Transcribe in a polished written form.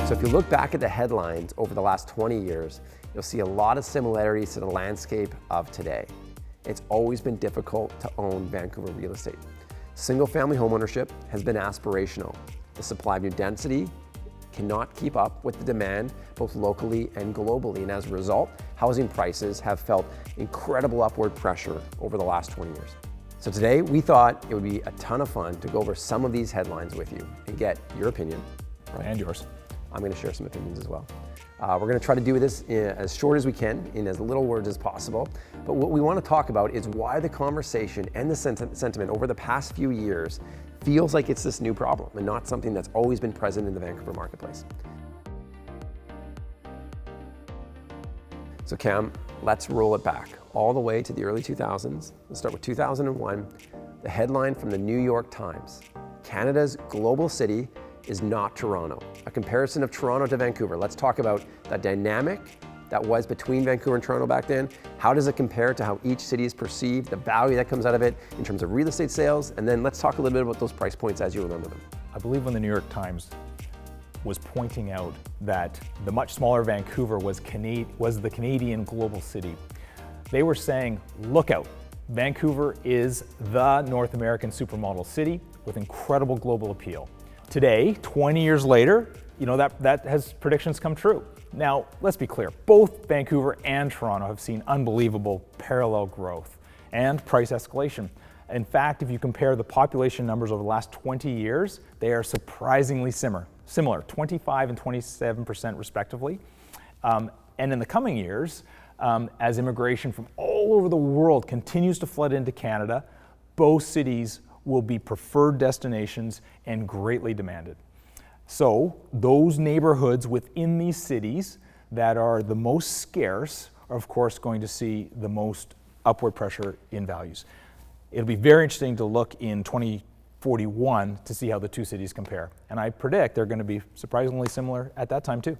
So if you look back at the headlines over the last 20 years, you'll see a lot of similarities to the landscape of today. It's always been difficult to own Vancouver real estate. Single-family homeownership has been aspirational. The supply of new density cannot keep up with the demand both locally and globally, and as a result, housing prices have felt incredible upward pressure over the last 20 years. So today, we thought it would be a ton of fun to go over some of these headlines with you and get your opinion. And yours. I'm going to share some opinions as well. We're going to try to do this as short as we can, in as little words as possible. But what we want to talk about is why the conversation and the sentiment over the past few years feels like it's this new problem and not something that's always been present in the Vancouver marketplace. So Cam, let's roll it back all the way to the early 2000s. Let's start with 2001. The headline from the New York Times: Canada's global city is not Toronto. A comparison of Toronto to Vancouver. Let's talk about that dynamic that was between Vancouver and Toronto back then. How does it compare to how each city is perceived, the value that comes out of it in terms of real estate sales? And then let's talk a little bit about those price points as you remember them. I believe when the New York Times was pointing out that the much smaller Vancouver was the Canadian global city, they were saying, look out, Vancouver is the North American supermodel city with incredible global appeal. Today, 20 years later, that has predictions come true. Now, let's be clear, both Vancouver and Toronto have seen unbelievable parallel growth and price escalation. In fact, if you compare the population numbers over the last 20 years, they are surprisingly similar, 25 and 27% respectively. And in the coming years, as immigration from all over the world continues to flood into Canada, both cities will be preferred destinations and greatly demanded. So those neighborhoods within these cities that are the most scarce are of course going to see the most upward pressure in values. It'll be very interesting to look in 2041 to see how the two cities compare. And I predict they're going to be surprisingly similar at that time too.